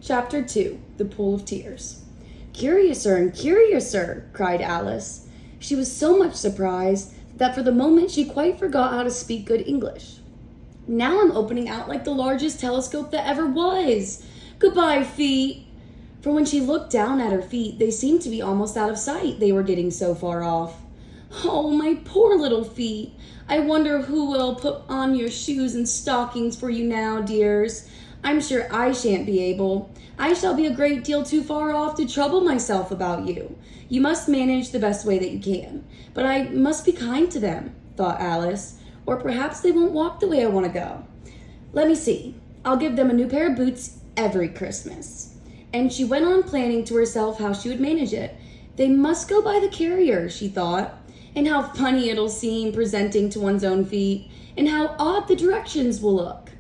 Chapter 2 The Pool of Tears. "Curiouser and curiouser!" cried Alice. She was so much surprised that for the moment she quite forgot how to speak good English. "Now I'm opening out like the largest telescope that ever was. Goodbye, feet." For when she looked down at her feet, they seemed to be almost out of sight. They were getting so far off. "Oh, my poor little feet. I wonder who will put on your shoes and stockings for you now, dears. I'm sure I shan't be able. I shall be a great deal too far off to trouble myself about you. You must manage the best way that you can. But I must be kind to them," thought Alice, "or perhaps they won't walk the way I want to go. Let me see. I'll give them a new pair of boots every Christmas." And she went on planning to herself how she would manage it. They must go by the carrier, she thought, and how funny it'll seem presenting to one's own feet, and how odd the directions will look.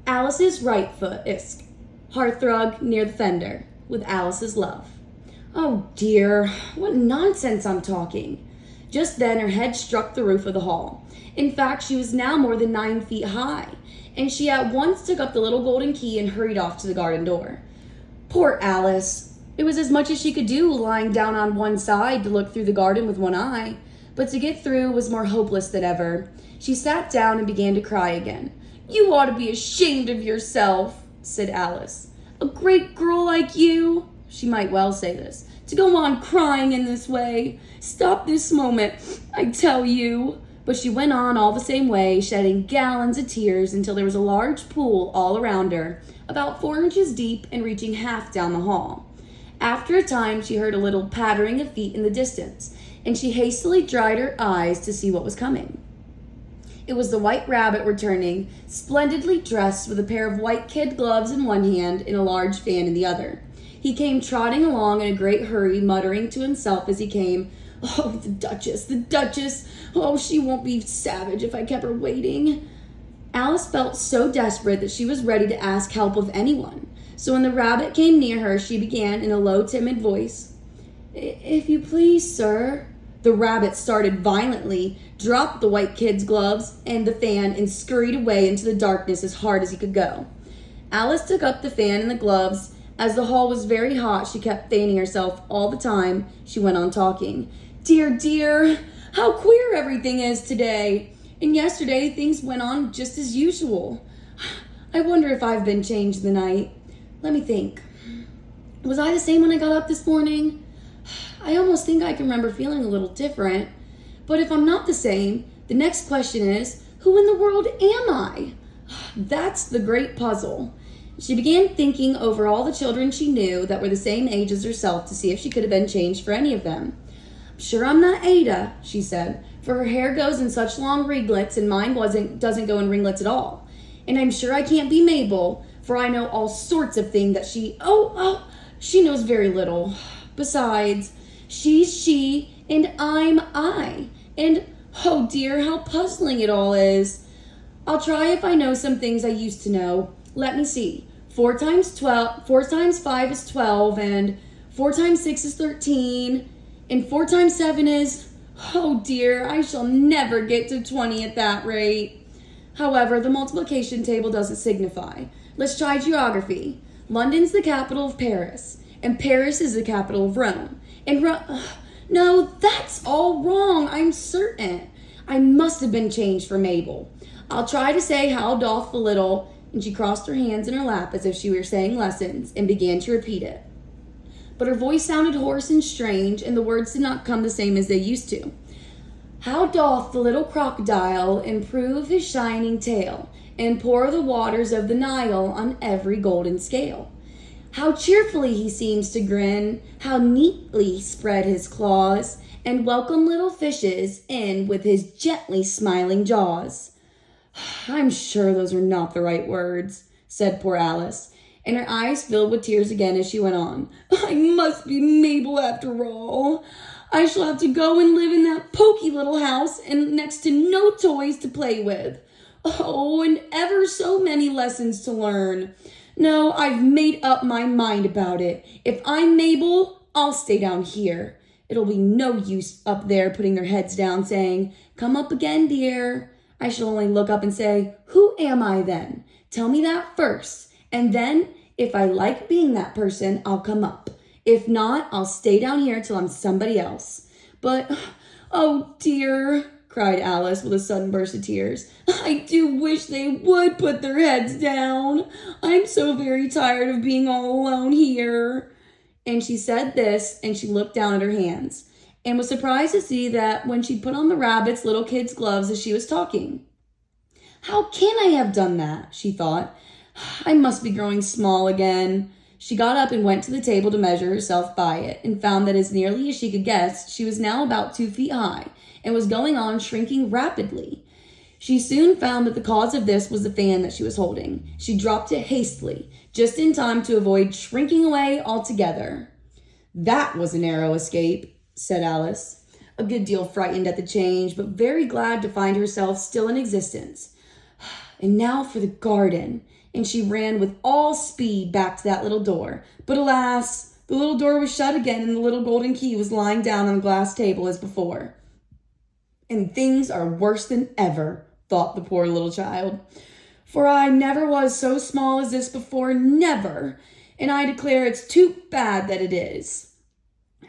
Alice's right foot, hearthrug near the fender, with Alice's love. "Oh dear, what nonsense I'm talking." Just then her head struck the roof of the hall. In fact, she was now more than 9 feet high, and she at once took up the little golden key and hurried off to the garden door. Poor Alice! It was as much as she could do lying down on one side to look through the garden with one eye, but to get through was more hopeless than ever. She sat down and began to cry again. "You ought to be ashamed of yourself," said Alice. "A great girl like you," she might well say this, "to go on crying in this way. Stop this moment, I tell you." But she went on all the same way, shedding gallons of tears until there was a large pool all around her, about 4 inches deep and reaching half down the hall. After a time, she heard a little pattering of feet in the distance, and she hastily dried her eyes to see what was coming. It was the White Rabbit returning, splendidly dressed with a pair of white kid gloves in one hand and a large fan in the other. He came trotting along in a great hurry, muttering to himself as he came, "Oh, the Duchess! Oh, she won't be savage if I kept her waiting." Alice felt so desperate that she was ready to ask help of anyone. So when the rabbit came near her, she began in a low, timid voice, "If you please, sir." The rabbit started violently, dropped the white kid's gloves and the fan, and scurried away into the darkness as hard as he could go. Alice took up the fan and the gloves. As the hall was very hot, she kept fanning herself all the time. She went on talking. "Dear, dear, how queer everything is today. And yesterday things went on just as usual. I wonder if I've been changed the night. Let me think. Was I the same when I got up this morning? I almost think I can remember feeling a little different. But if I'm not the same, the next question is, who in the world am I? That's the great puzzle." She began thinking over all the children she knew that were the same age as herself to see if she could have been changed for any of them. "I'm sure I'm not Ada," she said, "for her hair goes in such long ringlets and mine doesn't go in ringlets at all. And I'm sure I can't be Mabel, for I know all sorts of things that she knows very little. Besides, she's she and I'm I. And, oh dear, how puzzling it all is. I'll try if I know some things I used to know. Let me see. 4 times 5 is 12, and 4 times 6 is 13, and 4 times 7 is... Oh dear, I shall never get to 20 at that rate. However, the multiplication table doesn't signify. Let's try geography. London's the capital of Paris, and Paris is the capital of Rome. And no, that's all wrong, I'm certain. I must have been changed for Mabel. I'll try to say how doth the little..." And she crossed her hands in her lap as if she were saying lessons and began to repeat it. But her voice sounded hoarse and strange, and the words did not come the same as they used to. "How doth the little crocodile improve his shining tail, and pour the waters of the Nile on every golden scale? How cheerfully he seems to grin, how neatly spread his claws, and welcome little fishes in with his gently smiling jaws." "I'm sure those are not the right words," said poor Alice, and her eyes filled with tears again as she went on. "I must be Mabel after all. I shall have to go and live in that poky little house and next to no toys to play with. Oh, and ever so many lessons to learn. No, I've made up my mind about it. If I'm Mabel, I'll stay down here. It'll be no use up there putting their heads down saying, 'Come up again, dear.' I shall only look up and say, 'Who am I then? Tell me that first. And then, If I like being that person, I'll come up. If not, I'll stay down here till I'm somebody else. But, oh dear, cried Alice with a sudden burst of tears. I do wish they would put their heads down. I'm so very tired of being all alone here. And she said this, and she looked down at her hands, and was surprised to see that when she put on the rabbit's little kid's gloves as she was talking. How can I have done that? She thought. I must be growing small again. She got up and went to the table to measure herself by it, and found that as nearly as she could guess, she was now about 2 feet high, and was going on shrinking rapidly. She soon found that the cause of this was the fan that she was holding. She dropped it hastily, just in time to avoid shrinking away altogether. That was a narrow escape, said Alice, a good deal frightened at the change, but very glad to find herself still in existence. And now for the garden. And she ran with all speed back to that little door. But alas, the little door was shut again, and the little golden key was lying down on the glass table as before. And things are worse than ever, thought the poor little child. For I never was so small as this before, never. And I declare it's too bad that it is.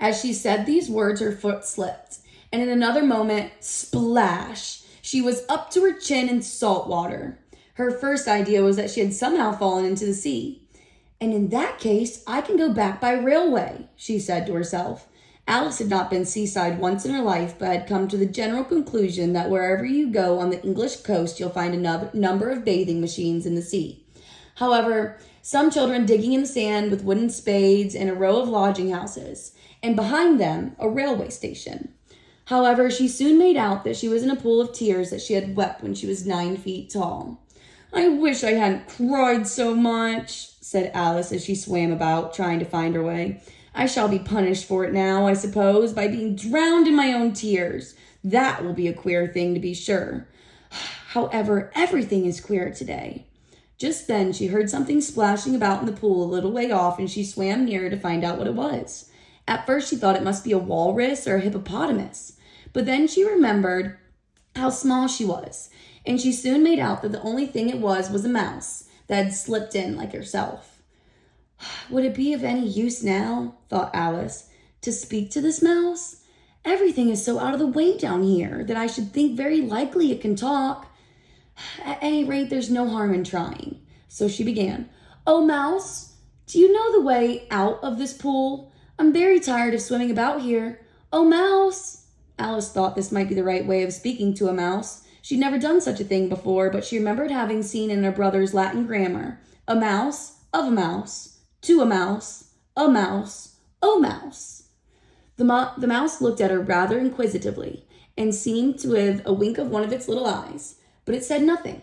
As she said these words, her foot slipped, and in another moment, splash, she was up to her chin in salt water. Her first idea was that she had somehow fallen into the sea. And in that case, I can go back by railway, she said to herself. Alice had not been seaside once in her life, but had come to the general conclusion that wherever you go on the English coast, you'll find a number of bathing machines in the sea. However, some children digging in the sand with wooden spades and a row of lodging houses, and behind them, a railway station. However, she soon made out that she was in a pool of tears that she had wept when she was 9 feet tall. I wish I hadn't cried so much, said Alice as she swam about, trying to find her way. I shall be punished for it now, I suppose, by being drowned in my own tears. That will be a queer thing, to be sure. However, everything is queer today. Just then she heard something splashing about in the pool a little way off, and she swam nearer to find out what it was. At first she thought it must be a walrus or a hippopotamus, but then she remembered how small she was, and she soon made out that the only thing it was a mouse that had slipped in like herself. Would it be of any use now, thought Alice, to speak to this mouse? Everything is so out of the way down here that I should think very likely it can talk. At any rate, there's no harm in trying. So she began, Oh, mouse, do you know the way out of this pool? I'm very tired of swimming about here. Oh, mouse! Alice thought this might be the right way of speaking to a mouse. She'd never done such a thing before, but she remembered having seen in her brother's Latin grammar, a mouse, of a mouse, to a mouse, oh mouse. The mouse looked at her rather inquisitively and seemed to with a wink of one of its little eyes, but it said nothing.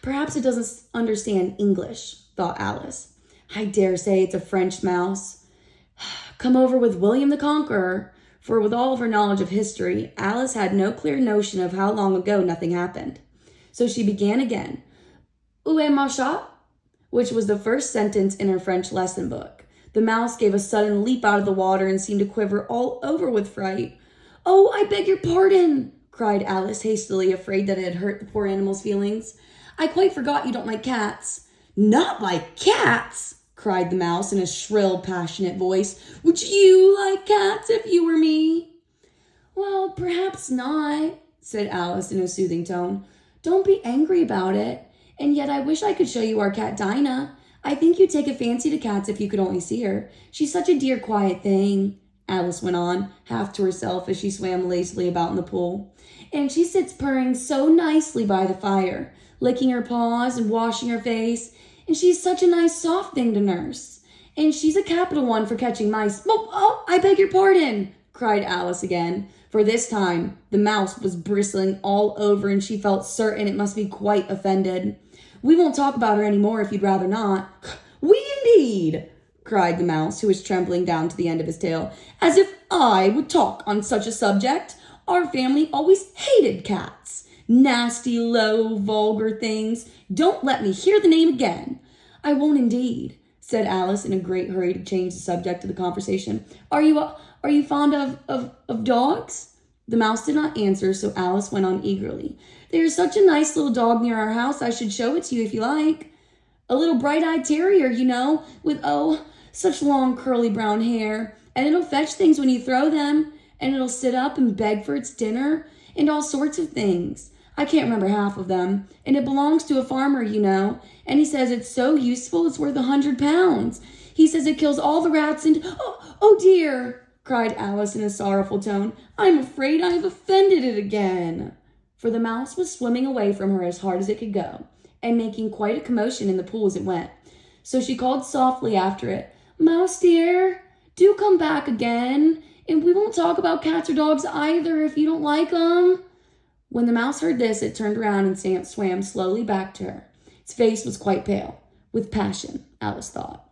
Perhaps it doesn't understand English, thought Alice. I dare say it's a French mouse. Come over with William the Conqueror. For with all of her knowledge of history, Alice had no clear notion of how long ago nothing happened. So she began again, Où est mon chat? Which was the first sentence in her French lesson book. The mouse gave a sudden leap out of the water and seemed to quiver all over with fright. Oh, I beg your pardon, cried Alice hastily, afraid that it had hurt the poor animal's feelings. I quite forgot you don't like cats. Not like cats, cried the mouse in a shrill, passionate voice. Would you like cats if you were me? Well, perhaps not, said Alice in a soothing tone. Don't be angry about it. And yet I wish I could show you our cat Dinah. I think you'd take a fancy to cats if you could only see her. She's such a dear, quiet thing, Alice went on, half to herself as she swam lazily about in the pool. And she sits purring so nicely by the fire, licking her paws and washing her face. And she's such a nice, soft thing to nurse. And she's a capital one for catching mice. Oh, I beg your pardon, cried Alice again. For this time, the mouse was bristling all over, and she felt certain it must be quite offended. We won't talk about her any more if you'd rather not. We indeed, cried the mouse, who was trembling down to the end of his tail. As if I would talk on such a subject. Our family always hated cats. Nasty, low, vulgar things. Don't let me hear the name again. I won't indeed, said Alice in a great hurry to change the subject of the conversation. Are you fond of dogs? The mouse did not answer, so Alice went on eagerly. There's such a nice little dog near our house. I should show it to you if you like. A little bright-eyed terrier, with, such long curly brown hair. And it'll fetch things when you throw them. And it'll sit up and beg for its dinner and all sorts of things. I can't remember half of them. And it belongs to a farmer, And he says it's so useful it's worth 100 pounds. He says it kills all the rats and... Oh dear, cried Alice in a sorrowful tone. I'm afraid I have offended it again. For the mouse was swimming away from her as hard as it could go, and making quite a commotion in the pool as it went. So she called softly after it, Mouse dear, do come back again, and we won't talk about cats or dogs either if you don't like 'em. When the mouse heard this, it turned around and swam slowly back to her. Its face was quite pale, with passion, Alice thought.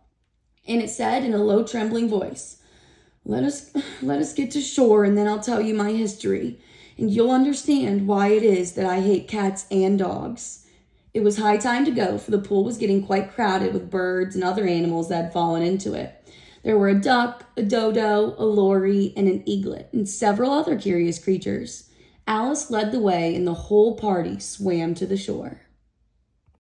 And it said in a low, trembling voice, let us get to shore, and then I'll tell you my history, and you'll understand why it is that I hate cats and dogs. It was high time to go, for the pool was getting quite crowded with birds and other animals that had fallen into it. There were a duck, a dodo, a lory, and an eaglet, and several other curious creatures. Alice led the way, and the whole party swam to the shore.